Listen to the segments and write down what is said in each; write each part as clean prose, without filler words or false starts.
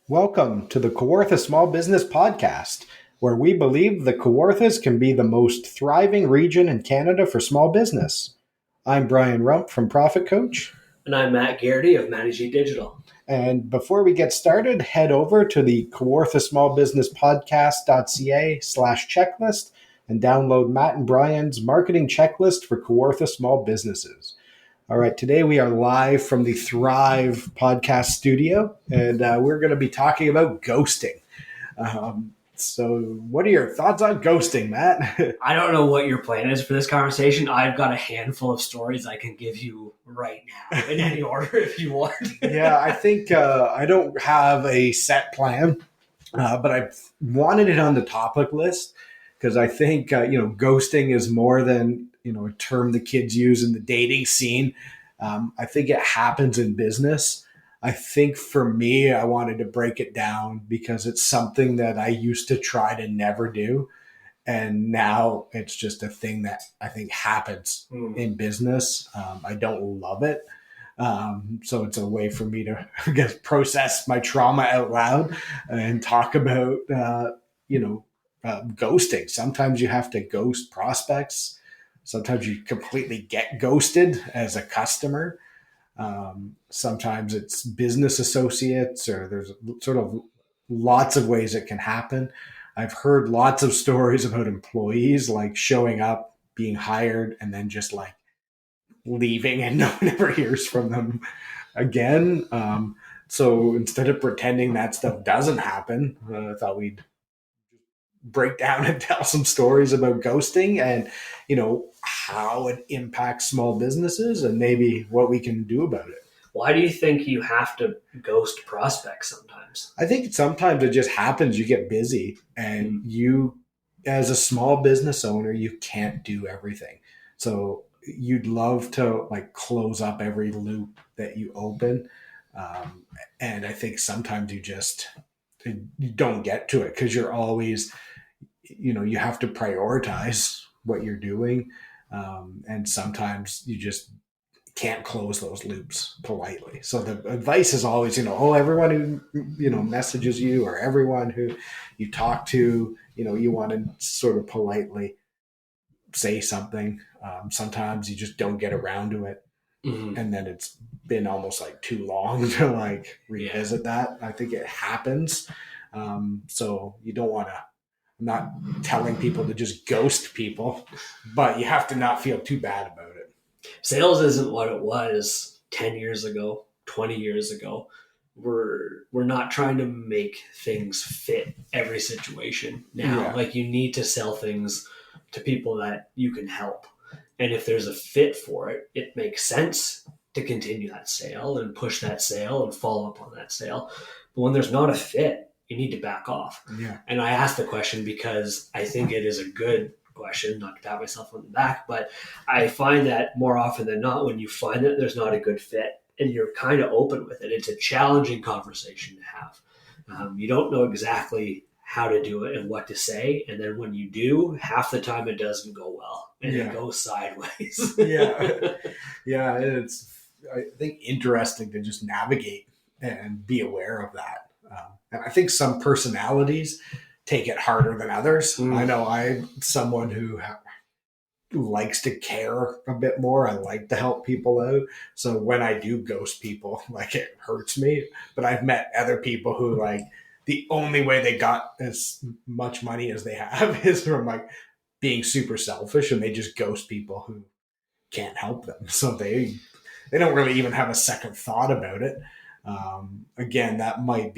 Welcome to the Kawartha Small Business Podcast, where we believe the Kawarthas can be the most thriving region in Canada for small business. I'm Brian Rump from Profit Coach. And I'm Matt Garrity of Managing Digital. And before we get started, head over to the Kawartha Small Business Podcast.ca/checklist and download Matt and Brian's marketing checklist for Kawartha small businesses. All right, today we are live from the Thrive podcast studio, and we're going to be talking about ghosting. So what are your thoughts on ghosting, Matt? I don't know what your plan is for this conversation. I've got a handful of stories I can give you right now in any order if you want. Yeah, I think I don't have a set plan, but I wanted it on the topic list because I think, ghosting is more than, a term the kids use in the dating scene. I think it happens in business. I think for me, I wanted to break it down because it's something that I used to try to never do. And now it's just a thing that I think happens in business. I don't love it. So it's a way for me to, I guess, process my trauma out loud and talk about, ghosting. Sometimes you have to ghost prospects. Sometimes you completely get ghosted as a customer. Sometimes it's business associates, or there's sort of lots of ways it can happen. I've heard lots of stories about employees like showing up, being hired, and then just like leaving and no one ever hears from them again. So instead of pretending that stuff doesn't happen, I thought we'd break down and tell some stories about ghosting and, how it impacts small businesses and maybe what we can do about it. Why do you think you have to ghost prospects sometimes? I think sometimes it just happens. You get busy and you, as a small business owner, you can't do everything. So you'd love to like close up every loop that you open. And I think sometimes you don't get to it because you're always, you have to prioritize what you're doing. And sometimes you just can't close those loops politely. So the advice is always, everyone who, messages you or everyone who you talk to, you want to sort of politely say something. Sometimes you just don't get around to it. Mm-hmm. And then it's been almost like too long to like revisit that. I think it happens. So you don't want to, I'm not telling people to just ghost people, but you have to not feel too bad about it. Sales isn't what it was 10 years ago, 20 years ago. We're not trying to make things fit every situation now. Yeah. Like you need to sell things to people that you can help. And if there's a fit for it, it makes sense to continue that sale and push that sale and follow up on that sale. But when there's not a fit, you need to back off. Yeah. And I asked the question because I think it is a good question, not to pat myself on the back, but I find that more often than not, when you find that there's not a good fit and you're kind of open with it, it's a challenging conversation to have. You don't know exactly how to do it and what to say. And then when you do, half the time it doesn't go well and it goes sideways. Yeah. It's, I think, interesting to just navigate and be aware of that. And I think some personalities take it harder than others. I know I'm someone who likes to care a bit more. I like to help people out. So when I do ghost people, like it hurts me. But I've met other people who like the only way they got as much money as they have is from like being super selfish, and they just ghost people who can't help them. So they don't really even have a second thought about it. Again, that might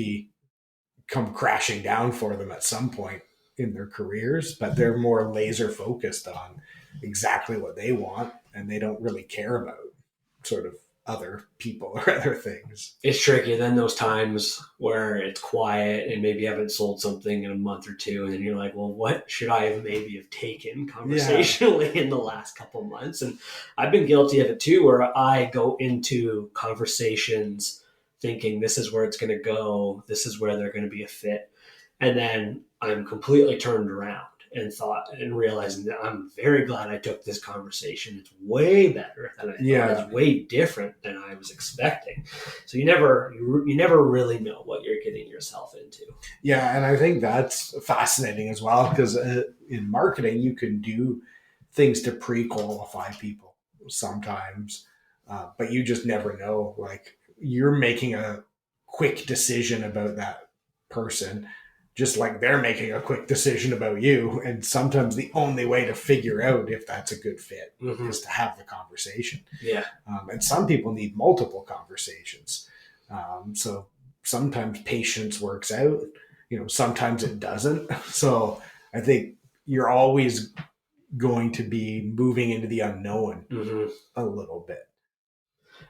come crashing down for them at some point in their careers, but they're more laser focused on exactly what they want, and they don't really care about sort of other people or other things. It's tricky. Then those times where it's quiet and maybe you haven't sold something in a month or two, and then you're like, well, what should I have taken conversationally in the last couple of months? And I've been guilty of it too, where I go into conversations thinking this is where it's going to go, this is where they're going to be a fit. And then I'm completely turned around. and thought and realizing that I'm very glad I took this conversation. It's way better than I thought. It's way different than I was expecting. So you never really know what you're getting yourself into. Yeah, and I think that's fascinating as well, because in marketing you can do things to pre-qualify people sometimes, but you just never know. Like, you're making a quick decision about that person, just like they're making a quick decision about you. And sometimes the only way to figure out if that's a good fit is to have the conversation. Yeah. And some people need multiple conversations. So sometimes patience works out, sometimes it doesn't. So I think you're always going to be moving into the unknown a little bit.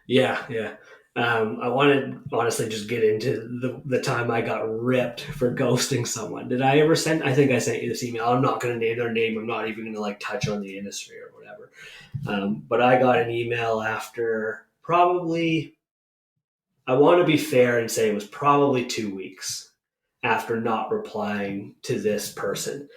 Yeah. I wanted honestly just get into the time I got ripped for ghosting someone. Did I ever send? I think I sent you this email. I'm not going to name their name. I'm not even going to like touch on the industry or whatever. But I got an email after probably, I want to be fair and say it was probably 2 weeks after not replying to this person.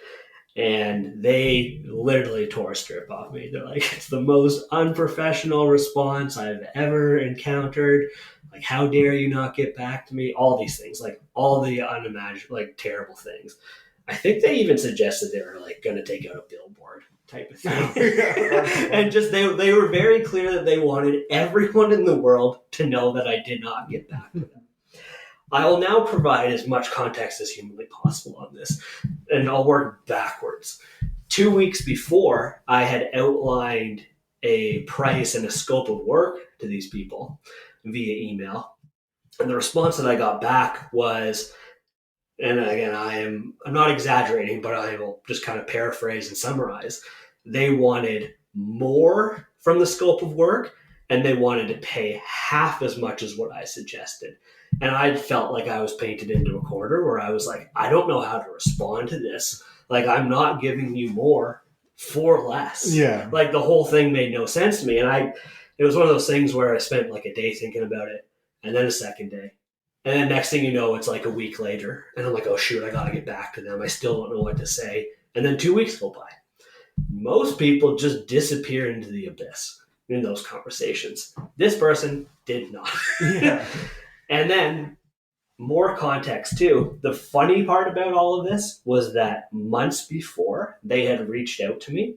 And they literally tore a strip off me. They're like, it's the most unprofessional response I've ever encountered. Like, how dare you not get back to me? All these things, like all the unimaginable, like terrible things. I think they even suggested they were like going to take out a billboard type of thing. And just they were very clear that they wanted everyone in the world to know that I did not get back to them. I will now provide as much context as humanly possible on this, and I'll work backwards. 2 weeks before, I had outlined a price and a scope of work to these people via email. And the response that I got back was, and again, I'm not exaggerating, but I will just kind of paraphrase and summarize. They wanted more from the scope of work, and they wanted to pay half as much as what I suggested. And I felt like I was painted into a corner where I was like, I don't know how to respond to this. Like, I'm not giving you more for less. Yeah. Like, the whole thing made no sense to me. And it was one of those things where I spent like a day thinking about it, and then a second day. And then next thing you know, it's like a week later. And I'm like, oh shoot, I got to get back to them. I still don't know what to say. And then 2 weeks go by. Most people just disappear into the abyss in those conversations. This person did not. Yeah. And then more context too. The funny part about all of this was that months before they had reached out to me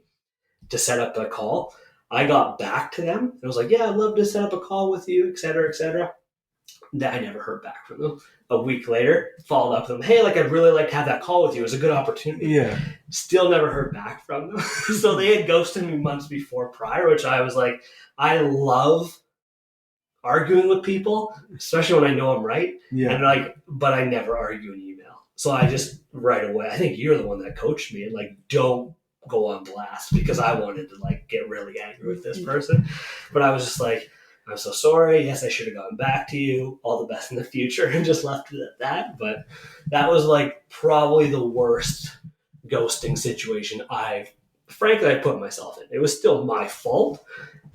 to set up a call, I got back to them. I was like, yeah, I'd love to set up a call with you, et cetera, et cetera. I never heard back from them. A week later, followed up with them. Hey, like, I'd really like to have that call with you. It was a good opportunity. Yeah. Still never heard back from them. So they had ghosted me months before prior, which I was like, I love arguing with people, especially when I know I'm right. Yeah. And like, but I never argue in email. So I just right away, I think you're the one that coached me and like, don't go on blast, because I wanted to like get really angry with this person. But I was just like, I'm so sorry. Yes, I should have gone back to you. All the best in the future, and just left it at that. But that was like probably the worst ghosting situation I put myself in. It was still my fault,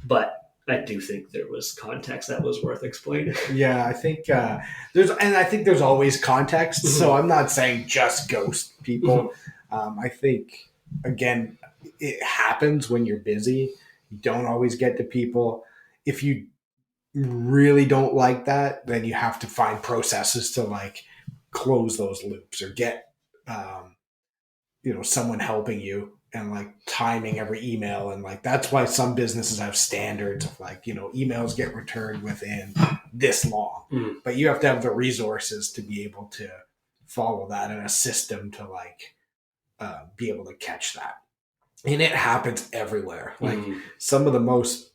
but I do think there was context that was worth explaining. Yeah, I think there's always context. Mm-hmm. So I'm not saying just ghost people. Mm-hmm. I think, again, it happens when you're busy. You don't always get to people. If you really don't like that, then you have to find processes to like close those loops, or get someone helping you and like timing every email. And like, that's why some businesses have standards of like, emails get returned within this long, but you have to have the resources to be able to follow that, and a system to like be able to catch that. And it happens everywhere. Like some of the most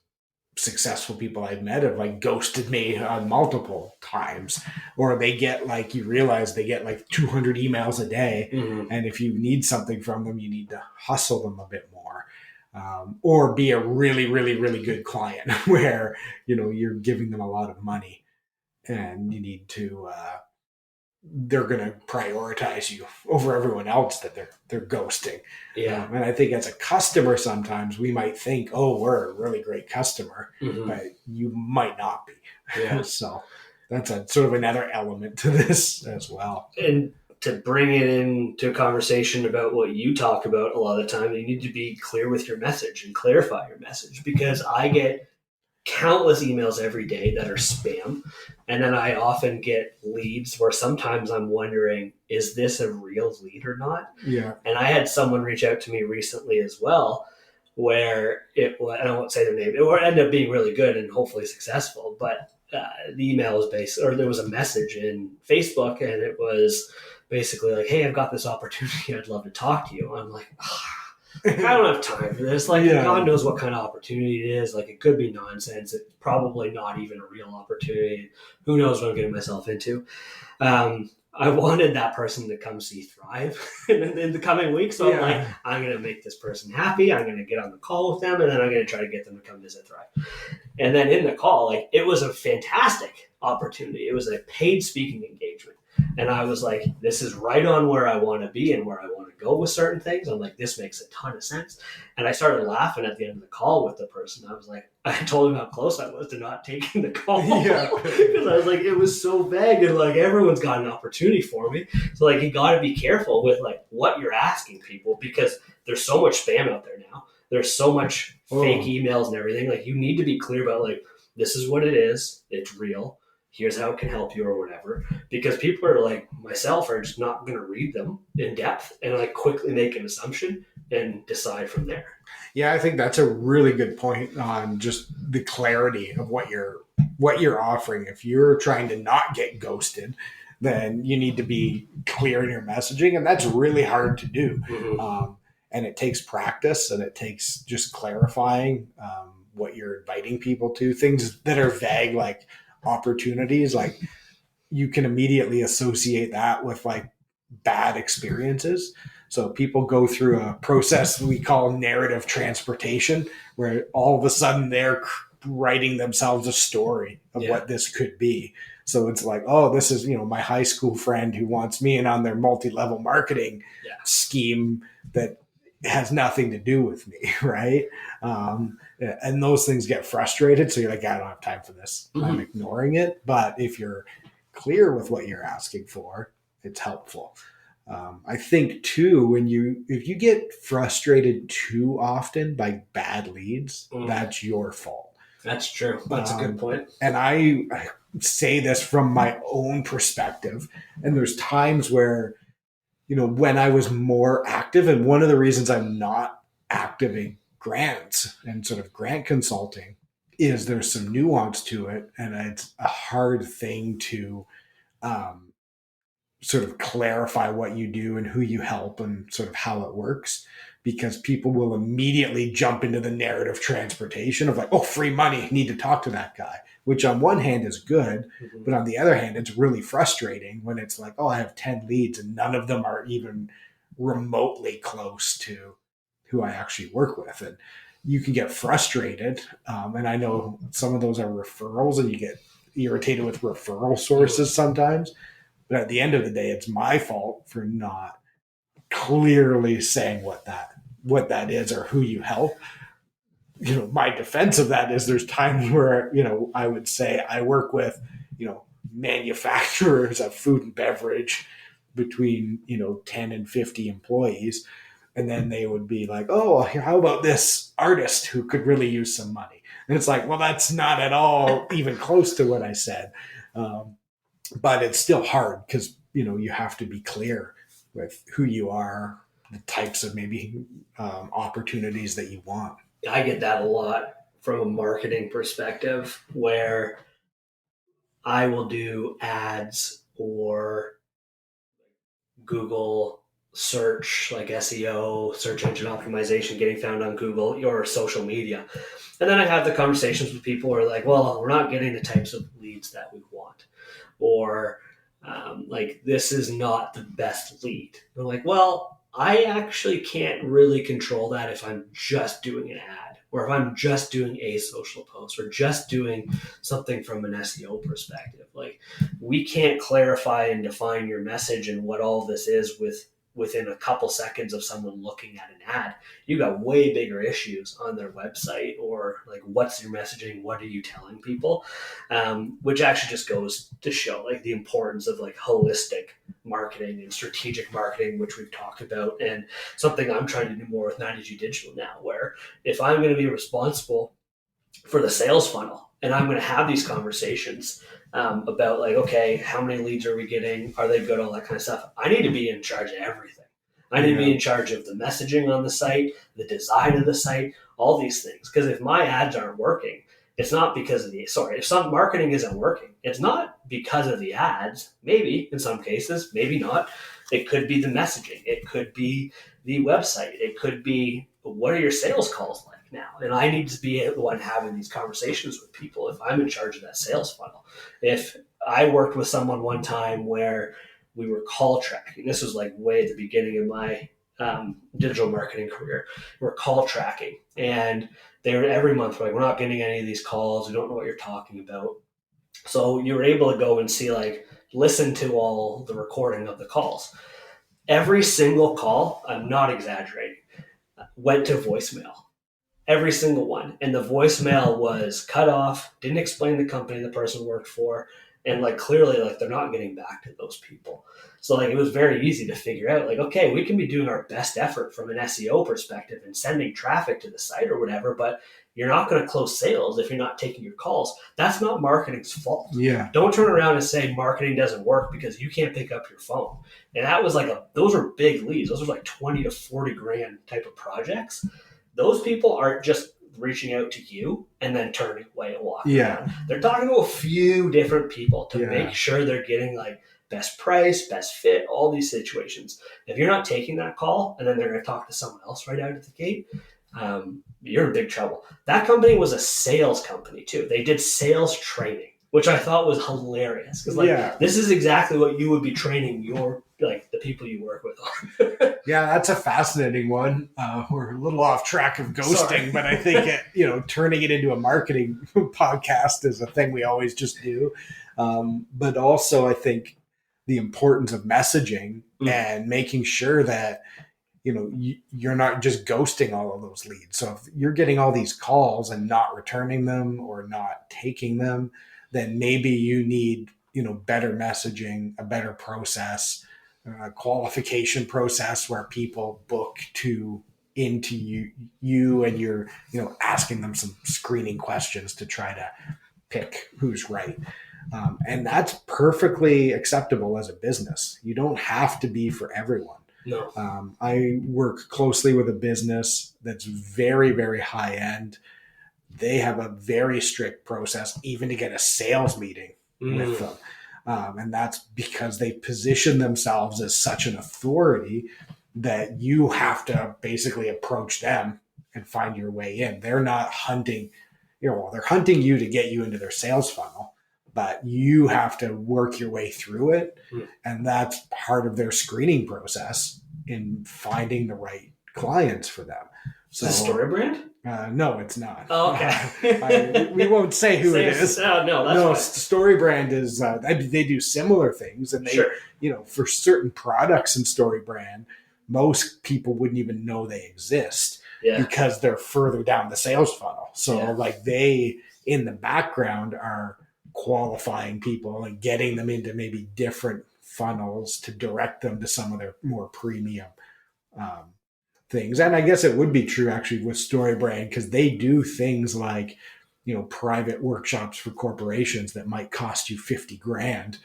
successful people I've met have like ghosted me on multiple times, or they get like, you realize they get like 200 emails a day. And if you need something from them, you need to hustle them a bit more, or be a really, really, really good client where, you're giving them a lot of money, and you need to, they're going to prioritize you over everyone else that they're ghosting. Yeah. And I think as a customer, sometimes we might think, oh, we're a really great customer, but you might not be. Yeah. So that's a sort of another element to this as well. And to bring it into a conversation about what you talk about a lot of the time, you need to be clear with your message and clarify your message, because I get countless emails every day that are spam. And then I often get leads where sometimes I'm wondering, is this a real lead or not? Yeah. And I had someone reach out to me recently as well, where it was, I won't say their name, it ended up being really good and hopefully successful. But the email was based, or there was a message in Facebook, and it was basically like, hey, I've got this opportunity. I'd love to talk to you. I'm like, I don't have time for this. Like, God knows what kind of opportunity it is. Like, it could be nonsense. It's probably not even a real opportunity. Who knows what I'm getting myself into? I wanted that person to come see Thrive in the coming weeks. So I'm like, I'm going to make this person happy. I'm going to get on the call with them, and then I'm going to try to get them to come visit Thrive. And then in the call, like, it was a fantastic opportunity. It was a paid speaking engagement. And I was like, this is right on where I want to be and where I want to go with certain things. I'm like, this makes a ton of sense. And I started laughing at the end of the call with the person. I was like, I told him how close I was to not taking the call. Because I was like, it was so vague, and like, everyone's got an opportunity for me. So like, you got to be careful with like what you're asking people, because there's so much spam out there now. There's so much fake emails and everything. Like, you need to be clear about like, this is what it is. It's real. Here's how it can help you or whatever. Because people are like myself are just not going to read them in depth and like quickly make an assumption and decide from there. Yeah, I think that's a really good point on just the clarity of what you're offering. If you're trying to not get ghosted, then you need to be clear in your messaging, and that's really hard to do. Mm-hmm. And it takes practice, and it takes just clarifying what you're inviting people to. Things that are vague, like opportunities, like you can immediately associate that with like bad experiences. So people go through a process we call narrative transportation, where all of a sudden they're writing themselves a story of what this could be. So it's like, oh, this is, my high school friend who wants me in on their multi-level marketing scheme that has nothing to do with me, right? And those things get frustrated. So you're like, I don't have time for this. Mm-hmm. I'm ignoring it. But if you're clear with what you're asking for, it's helpful. I think too, if you get frustrated too often by bad leads, that's your fault. That's true. That's a good point. And I say this from my own perspective. And there's times where, when I was more active, and one of the reasons I'm not active in grants and sort of grant consulting is there's some nuance to it. And it's a hard thing to sort of clarify what you do and who you help and sort of how it works, because people will immediately jump into the narrative transportation of like, oh, free money, need to talk to that guy, which on one hand is good, but on the other hand, it's really frustrating when it's like, oh, I have 10 leads and none of them are even remotely close to who I actually work with. And you can get frustrated. And I know some of those are referrals, and you get irritated with referral sources sometimes. But at the end of the day, it's my fault for not clearly saying what that is or who you help. My defense of that is there's times where, I would say I work with, manufacturers of food and beverage between, 10 and 50 employees. And then they would be like, oh, how about this artist who could really use some money? And it's like, well, that's not at all even close to what I said. But it's still hard because, you have to be clear with who you are, the types of maybe opportunities that you want. I get that a lot from a marketing perspective, where I will do ads or Google search, like SEO, search engine optimization, getting found on Google or social media. And then I have the conversations with people who are like, well, we're not getting the types of leads that we want. Or like, this is not the best lead. They're like, well, I actually can't really control that if I'm just doing an ad, or if I'm just doing a social post, or just doing something from an SEO perspective. Like, we can't clarify and define your message and what all this is within a couple seconds of someone looking at an ad. You got way bigger issues on their website, or like, what's your messaging? What are you telling people? Which actually just goes to show like the importance of like holistic marketing and strategic marketing, which we've talked about, and something I'm trying to do more with 90G Digital now, where if I'm going to be responsible for the sales funnel and I'm going to have these conversations about like, okay, how many leads are we getting? Are they good? All that kind of stuff. I need to be in charge of everything. I need to be in charge of the messaging on the site, the design of the site, all these things. Because if my ads aren't working, it's not because of if some marketing isn't working, it's not because of the ads. Maybe in some cases, maybe not. It could be the messaging. It could be the website. It could be, what are your sales calls like now? And I need to be the one having these conversations with people if I'm in charge of that sales funnel. If I worked with someone one time where we were call tracking, this was like way at the beginning of my digital marketing career, we're call tracking, and they were every month like, we're not getting any of these calls. We don't know what you're talking about. So you were able to go and see, like, listen to all the recording of the calls. Every single call, I'm not exaggerating, went to voicemail. Every single one. And the voicemail was cut off, didn't explain the company the person worked for, and like clearly like they're not getting back to those people. So like it was very easy to figure out, like, okay, we can be doing our best effort from an SEO perspective and sending traffic to the site or whatever, but you're not going to close sales if you're not taking your calls. That's not marketing's fault. Yeah. Don't turn around and say marketing doesn't work because you can't pick up your phone. And that was like those were big leads. Those were like 20 to 40 grand type of projects. Those people aren't just reaching out to you and then turning away and walking around. They're talking to a few different people to make sure th're getting like best price, best fit, all these situations. If you're not taking that call and then they're going to talk to someone else right out of the gate, you're in big trouble. That company was a sales company too. They did sales training, which I thought was hilarious because this is exactly what you would be training your the people you work with on. Yeah, that's a fascinating one. We're a little off track of ghosting, but I think turning it into a marketing podcast is a thing we always just do. But also, I think the importance of messaging and making sure that you're not just ghosting all of those leads. So if you're getting all these calls and not returning them or not taking them, then maybe you need better messaging, a better process, a qualification process where people book into you and you're asking them some screening questions to try to pick who's right. And that's perfectly acceptable as a business. You don't have to be for everyone. No. I work closely with a business that's very, very high end. They have a very strict process even to get a sales meeting with them. And that's because they position themselves as such an authority that you have to basically approach them and find your way in. They're not hunting, they're hunting you to get you into their sales funnel, but you have to work your way through it. And that's part of their screening process in finding the right clients for them. So, is it StoryBrand? No, it's not. Oh, okay. We won't say who it is. No, StoryBrand is, they do similar things. And they, for certain products in StoryBrand, most people wouldn't even know they exist because they're further down the sales funnel. So they, in the background, are qualifying people and getting them into maybe different funnels to direct them to some of their more premium things. And I guess it would be true actually with StoryBrand because they do things like, private workshops for corporations that might cost you 50 grand.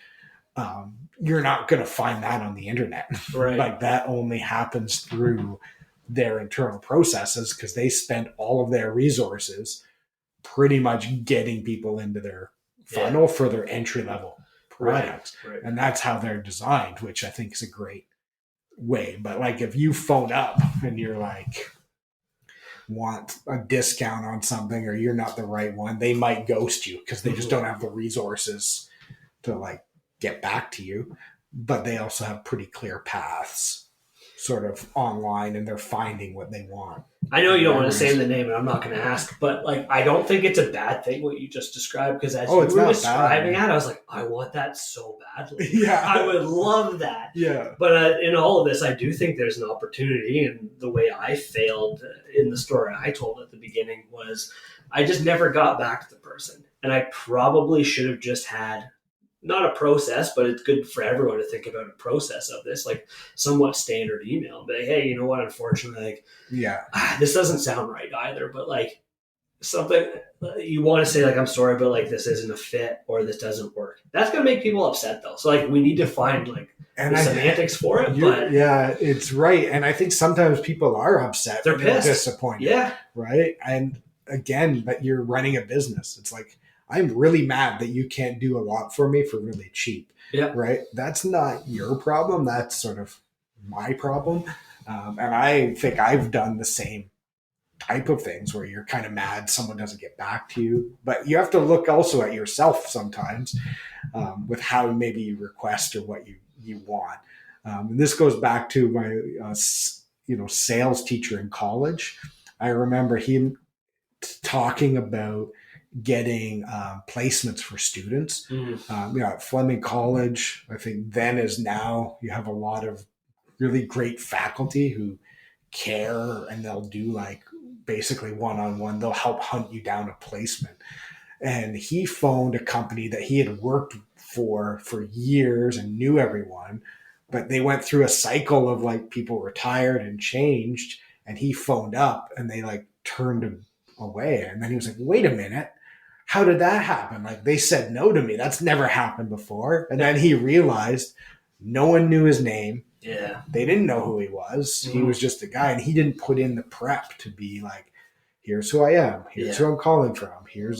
You're not going to find that on the internet. Right. Like that only happens through their internal processes because they spend all of their resources pretty much getting people into their funnel for their entry level products. Right. And that's how they're designed, which I think is a great way. But like if you phone up and you're like want a discount on something or you're not the right one, they might ghost you because they just don't have the resources to like get back to you. But they also have pretty clear paths. sort of online and they're finding what they want. I know you don't want to say the name, and I'm not going to ask, but like, I don't think it's a bad thing what you just described, because as you were describing it, I was like, I want that so badly. Yeah, I would love that. Yeah, but in all of this, I do think there's an opportunity, and the way I failed in the story I told at the beginning was I just never got back to the person, and I probably should have just had not a process, but it's good for everyone to think about a process of this, like somewhat standard email. But hey, you know what? Unfortunately, like, this doesn't sound right either. But like something you want to say, like, I'm sorry, but like this isn't a fit or this doesn't work. That's gonna make people upset though. So like we need to find like the semantics for it. But yeah, it's right. And I think sometimes people are upset. They're pissed, disappointed. Yeah, right. And again, but you're running a business. It's like, I'm really mad that you can't do a lot for me for really cheap. Yeah. Right. That's not your problem. That's sort of my problem. And I think I've done the same type of things where you're kind of mad someone doesn't get back to you. But you have to look also at yourself sometimes with how maybe you request or what you want. And this goes back to my sales teacher in college. I remember him talking about getting placements for students. At Fleming College, I think then as now, you have a lot of really great faculty who care, and they'll do like basically one-on-one. They'll help hunt you down a placement. And he phoned a company that he had worked for years and knew everyone, but they went through a cycle of like people retired and changed, and he phoned up and they like turned him away. And then he was like, wait a minute, how did that happen? Like, they said no to me. That's never happened before. And then he realized no one knew his name. Yeah. They didn't know who he was. Mm-hmm. He was just a guy, and he didn't put in the prep to be like, here's who I am. Here's who I'm calling from.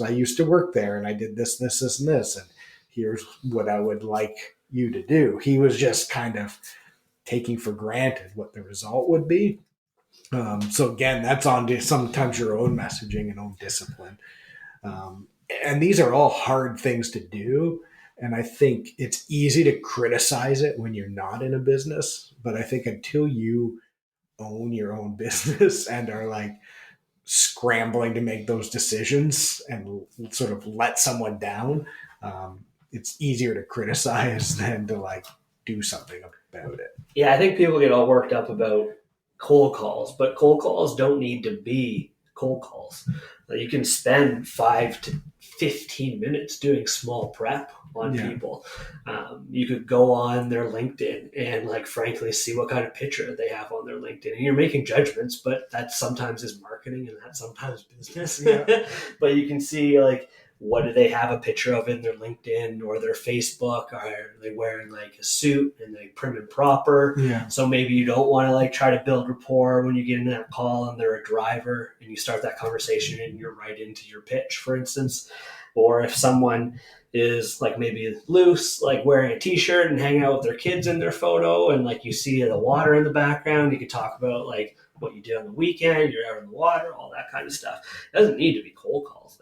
I used to work there and I did this, and this. And here's what I would like you to do. He was just kind of taking for granted what the result would be. So again, that's on to sometimes your own messaging and own discipline. And these are all hard things to do. And I think it's easy to criticize it when you're not in a business. But I think until you own your own business and are like scrambling to make those decisions and sort of let someone down, it's easier to criticize than to like do something about it. Yeah, I think people get all worked up about cold calls, but cold calls don't need to be cold calls. You can spend 5 to 15 minutes doing small prep on people. You could go on their LinkedIn and like frankly see what kind of picture they have on their LinkedIn. And you're making judgments, but that sometimes is marketing and that's sometimes business. Yeah. But you can see like, what do they have a picture of in their LinkedIn or their Facebook? Are they wearing like a suit and they prim and proper? Yeah. So maybe you don't want to like try to build rapport when you get in that call and they're a driver and you start that conversation and you're right into your pitch, for instance. Or if someone is like maybe loose, like wearing a t-shirt and hanging out with their kids in their photo and like you see the water in the background, you can talk about like what you did on the weekend, you're out in the water, all that kind of stuff. It doesn't need to be cold calls.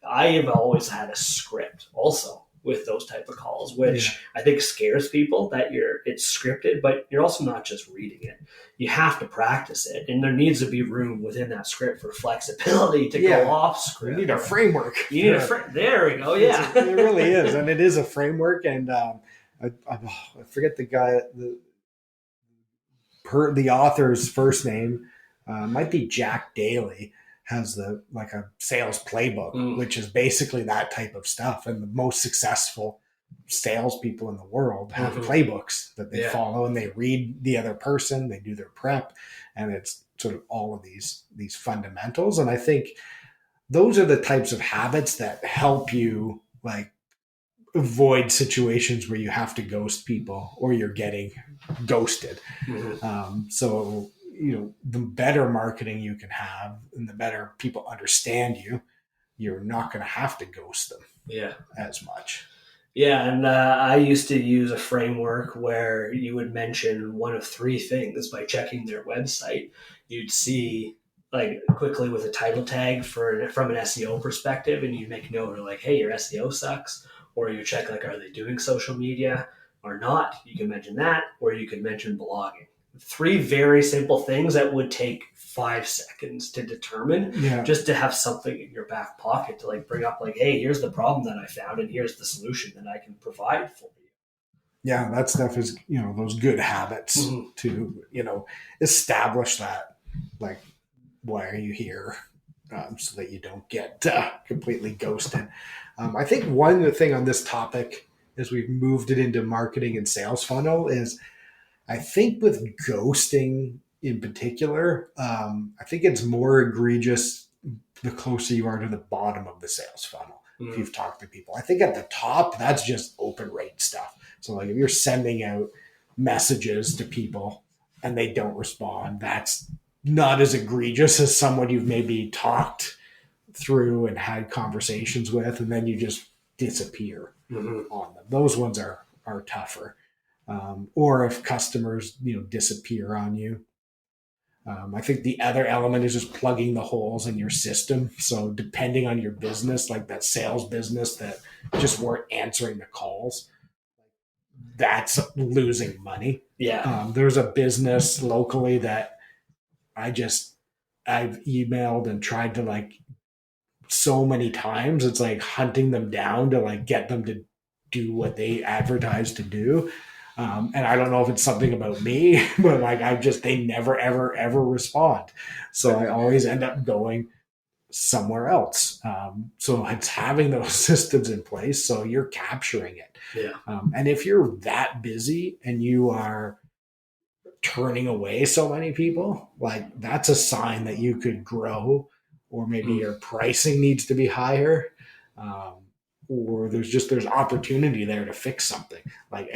I have always had a script also with those type of calls, which I think scares people that it's scripted, but you're also not just reading it. You have to practice it. And there needs to be room within that script for flexibility to go off script. You need a framework. There we go. Yeah. It really is. And it is a framework. And I forget the guy, the author's first name, might be Jack Daly. Has a sales playbook, which is basically that type of stuff. And the most successful salespeople in the world have playbooks that they follow, and they read the other person, they do their prep, and it's sort of all of these fundamentals. And I think those are the types of habits that help you like avoid situations where you have to ghost people or you're getting ghosted. So the better marketing you can have and the better people understand you, you're not going to have to ghost them as much. Yeah. And I used to use a framework where you would mention one of 3 things by checking their website. You'd see like quickly with a title tag from an SEO perspective, and you make note of like, hey, your SEO sucks, or you check like, are they doing social media or not? You can mention that, or you could mention blogging. 3 very simple things that would take 5 seconds to determine, just to have something in your back pocket to like bring up like, hey, here's the problem that I found and here's the solution that I can provide for you. Yeah, that stuff is, those good habits to, establish that, like, why are you here? So that you don't get completely ghosted. I think one thing on this topic, as we've moved it into marketing and sales funnel, is I think with ghosting in particular, I think it's more egregious the closer you are to the bottom of the sales funnel. If you've talked to people, I think at the top, that's just open rate stuff. So like if you're sending out messages to people and they don't respond, that's not as egregious as someone you've maybe talked through and had conversations with, and then you just disappear on them. Those ones are tougher. Or if customers, disappear on you. I think the other element is just plugging the holes in your system. So depending on your business, like that sales business that just weren't answering the calls, that's losing money. Yeah. There's a business locally that I've emailed and tried to like so many times. It's like hunting them down to like get them to do what they advertise to do. And I don't know if it's something about me, but like they never, ever, ever respond. So I always end up going somewhere else. So it's having those systems in place so you're capturing it. Yeah. And if you're that busy and you are turning away so many people, like that's a sign that you could grow, or maybe your pricing needs to be higher. Or there's opportunity there to fix something. Like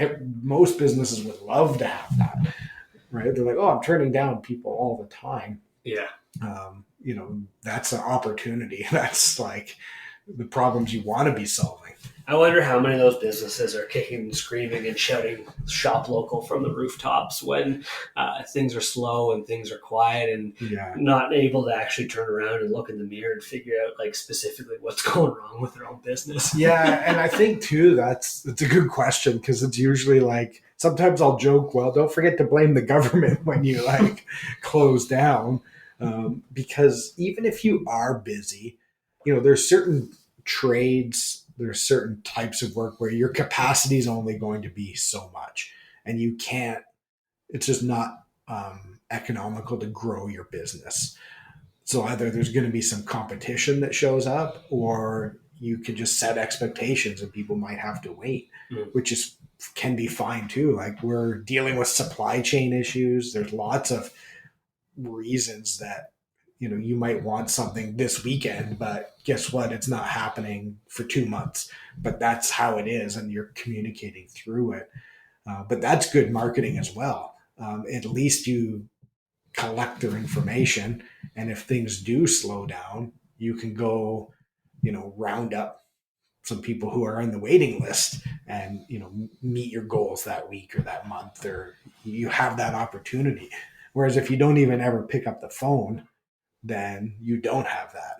most businesses would love to have that, right? They're like, oh, I'm turning down people all the time. Yeah. That's an opportunity. That's like the problems you want to be solving. I wonder how many of those businesses are kicking and screaming and shouting "shop local" from the rooftops when things are slow and things are quiet, and not able to actually turn around and look in the mirror and figure out like specifically what's going wrong with their own business. Yeah, and I think too it's a good question, because it's usually like sometimes I'll joke, well, don't forget to blame the government when you like close down, because even if you are busy, there's certain trades. There's certain types of work where your capacity is only going to be so much, and you can't, it's just not economical to grow your business. So either there's going to be some competition that shows up, or you could just set expectations and people might have to wait, which can be fine too. Like we're dealing with supply chain issues. There's lots of reasons that you might want something this weekend, but guess what? It's not happening for 2 months, but that's how it is. And you're communicating through it. But that's good marketing as well. At least you collect their information. And if things do slow down, you can go, round up some people who are on the waiting list and, meet your goals that week or that month, or you have that opportunity. Whereas if you don't even ever pick up the phone, then you don't have that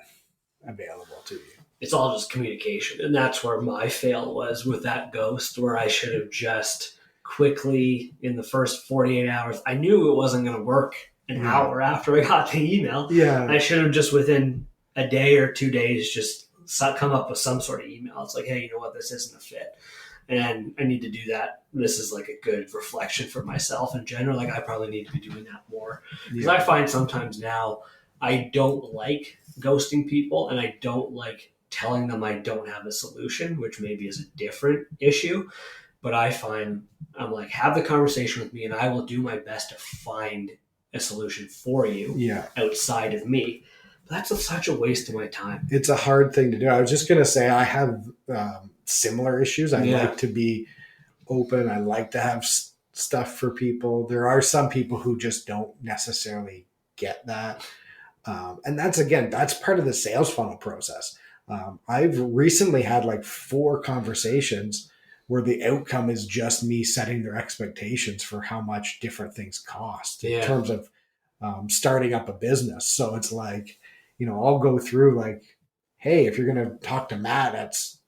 available to you. It's all just communication. And that's where my fail was with that ghost, where I should have just quickly in the first 48 hours, I knew it wasn't going to work an hour after I got the email. Yeah. I should have just within a day or 2 days just come up with some sort of email. It's like, hey, you know what? This isn't a fit. And I need to do that. This is like a good reflection for myself in general. Like I probably need to be doing that more. Because I find sometimes now, I don't like ghosting people, and I don't like telling them I don't have a solution, which maybe is a different issue. But I find I'm like, have the conversation with me and I will do my best to find a solution for you outside of me. But that's such a waste of my time. It's a hard thing to do. I was just going to say I have similar issues. I like to be open. I like to have stuff for people. There are some people who just don't necessarily get that. And that's part of the sales funnel process. I've recently had like 4 conversations where the outcome is just me setting their expectations for how much different things cost in terms of starting up a business. So it's like, I'll go through like, hey, if you're going to talk to Matt, that's,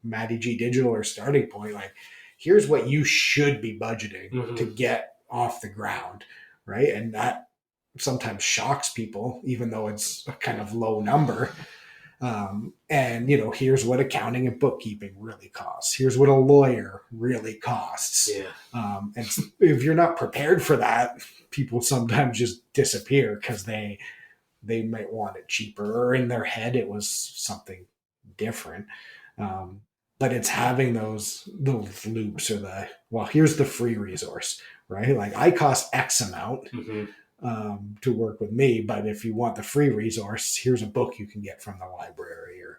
Matty G Digital or Starting Point, like, here's what you should be budgeting to get off the ground, right? And that sometimes shocks people, even though it's a kind of low number. And here's what accounting and bookkeeping really costs. Here's what a lawyer really costs. Yeah. And if you're not prepared for that, people sometimes just disappear because they might want it cheaper, or in their head it was something different. But it's having those loops, or here's the free resource, right? Like, I cost X amount to work with me, but if you want the free resource, here's a book you can get from the library or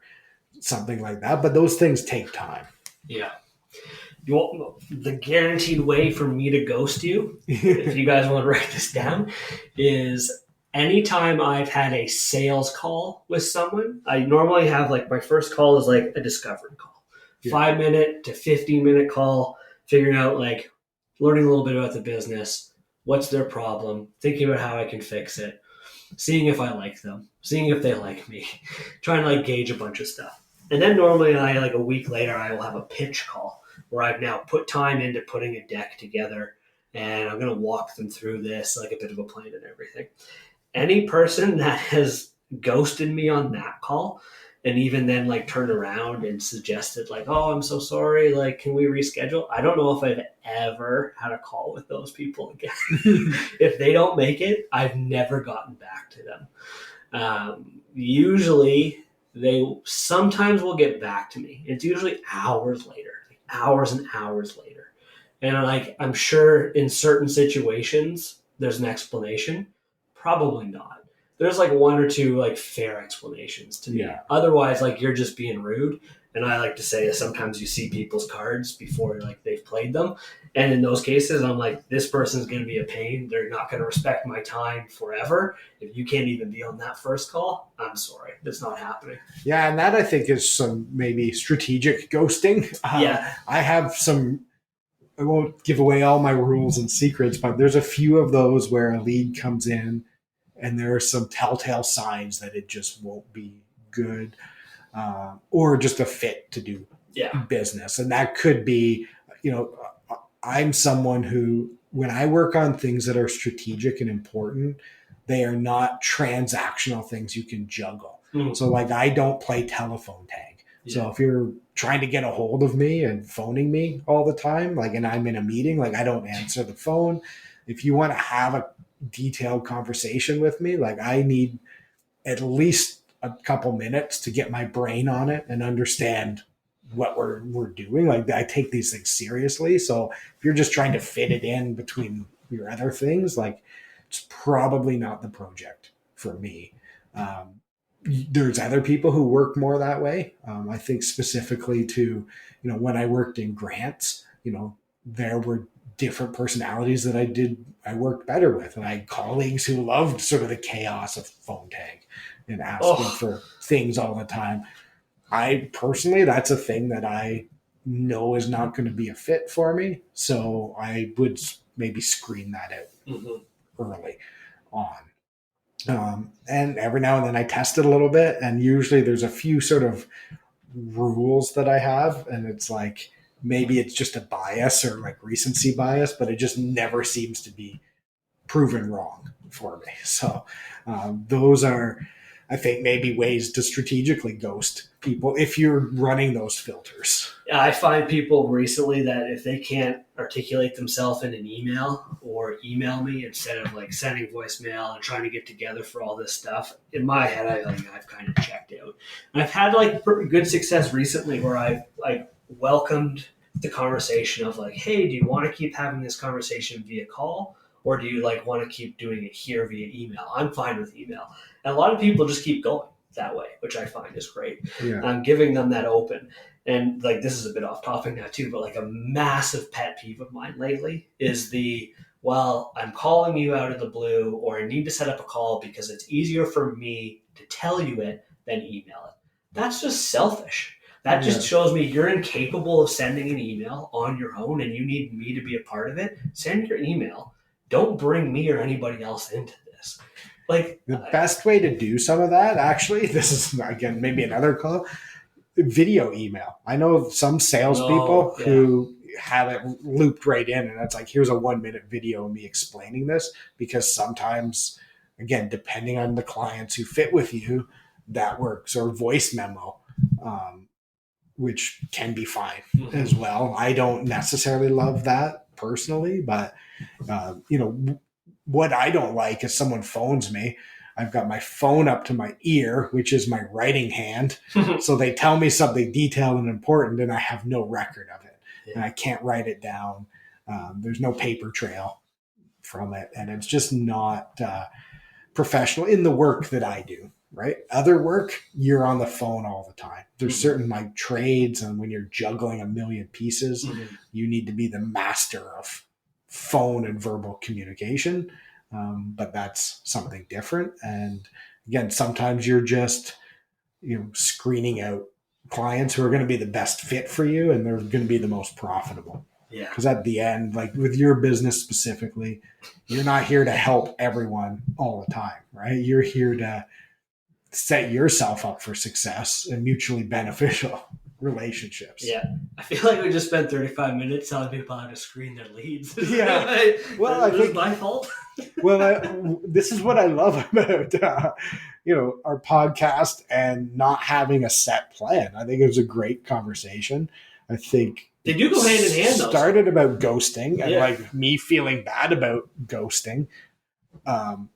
something like that. But those things take time. Yeah. The guaranteed way for me to ghost you, if you guys want to write this down, is anytime I've had a sales call with someone. I normally have, like, my first call is like a discovery call, 5 minute to 15-minute call, figuring out, like, learning a little bit about the business, what's their problem, thinking about how I can fix it, seeing if I like them, seeing if they like me, trying to, like, gauge a bunch of stuff. And then normally like a week later, I will have a pitch call where I've now put time into putting a deck together, and I'm going to walk them through this, like, a bit of a plan and everything. Any person that has ghosted me on that call, and even then, like, turned around and suggested, like, oh, I'm so sorry, like, can we reschedule? I don't know if I've ever had a call with those people again. If they don't make it, I've never gotten back to them. Usually they sometimes will get back to me. It's usually hours later, like hours and hours later. And, like, I'm sure in certain situations there's an explanation. Probably not. There's, like, one or two, like, fair explanations to me. Yeah. Otherwise, like, you're just being rude. And I like to say that sometimes you see people's cards before, like, they've played them. And in those cases, I'm like, this person's going to be a pain. They're not going to respect my time forever. If you can't even be on that first call, I'm sorry. That's not happening. Yeah, and that, I think, is some maybe strategic ghosting. Yeah. I have some, I won't give away all my rules and secrets, but there's a few of those where a lead comes in and there are some telltale signs that it just won't be good, or just a fit to do business. And that could be, I'm someone who, when I work on things that are strategic and important, they are not transactional things you can juggle. Mm-hmm. So, like, I don't play telephone tag. Yeah. So if you're trying to get a hold of me and phoning me all the time, like, and I'm in a meeting, like, I don't answer the phone. If you want to have a detailed conversation with me, like, I need at least a couple minutes to get my brain on it and understand what we're doing. Like, I take these things seriously. So if you're just trying to fit it in between your other things, like, it's probably not the project for me. There's other people who work more that way. I think specifically to, when I worked in grants, there were different personalities that I worked better with. And I had colleagues who loved sort of the chaos of phone tag and asking for things all the time. I personally, that's a thing that I know is not going to be a fit for me. So I would maybe screen that out early on. And every now and then I test it a little bit. And usually there's a few sort of rules that I have. And it's like, maybe it's just a bias or, like, recency bias, but it just never seems to be proven wrong for me. So those are, I think, maybe ways to strategically ghost people if you're running those filters. I find people recently that if they can't articulate themselves in an email or email me instead of, like, sending voicemail and trying to get together for all this stuff, in my head, I've kind of checked out. And I've had, like, good success recently where I've, like, welcomed the conversation of, like, hey, do you want to keep having this conversation via call, or do you, like, want to keep doing it here via email? I'm fine with email. And a lot of people just keep going that way, which I find is great. Yeah. I'm giving them that open. And, like, this is a bit off topic now too, but, like, a massive pet peeve of mine lately is well, I'm calling you out of the blue, or I need to set up a call because it's easier for me to tell you it than email it. That's just selfish. That just shows me you're incapable of sending an email on your own and you need me to be a part of it. Send your email. Don't bring me or anybody else into this. Like, the best way to do some of that, actually, this is, again, maybe another call, video email. I know some salespeople who have it looped right in, and it's like, here's a 1-minute video of me explaining this, because sometimes, again, depending on the clients who fit with you, that works. Or voice memo, which can be fine as well. I don't necessarily love that personally, but what I don't like is someone phones me. I've got my phone up to my ear, which is my writing hand. So they tell me something detailed and important, and I have no record of it. Yeah. And I can't write it down. There's no paper trail from it. And it's just not professional in the work that I do, right? Other work, you're on the phone all the time. There's certain like trades, and when you're juggling a million pieces, you need to be the master of phone and verbal communication. But that's something different. And again, sometimes you're just, screening out clients who are going to be the best fit for you, and they're going to be the most profitable. Yeah. Because at the end, like with your business specifically, you're not here to help everyone all the time, right? You're here to set yourself up for success and mutually beneficial relationships. Yeah. I feel like we just spent 35 minutes telling people how to screen their leads. Yeah. Well, I think my fault. Well, this is what I love about, our podcast and not having a set plan. I think it was a great conversation. I think they do go hand in hand. Started about ghosting and like me feeling bad about ghosting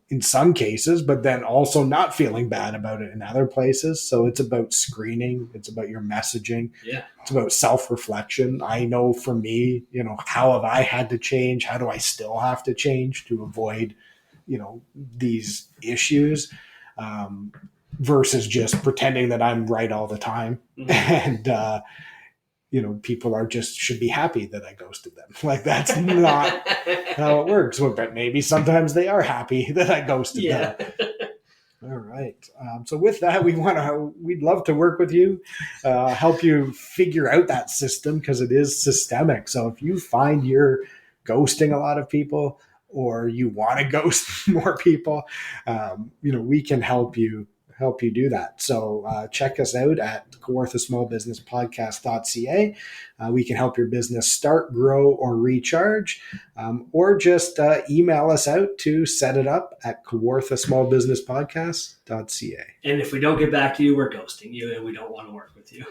in some cases, but then also not feeling bad about it in other places. So it's about screening. It's about your messaging. Yeah. It's about self-reflection. I know for me, how have I had to change? How do I still have to change to avoid, these issues, versus just pretending that I'm right all the time. And, people should be happy that I ghosted them. Like, that's not how it works. But maybe sometimes they are happy that I ghosted them. All right. So with that, we'd love to work with you, help you figure out that system, because it is systemic. So if you find you're ghosting a lot of people, or you want to ghost more people, we can help you do that. So check us out at kawarthasmallbusinesspodcast.ca. We can help your business start, grow, or recharge, or just email us out to set it up at kawarthasmallbusinesspodcast.ca. And if we don't get back to you, we're ghosting you, and we don't want to work with you.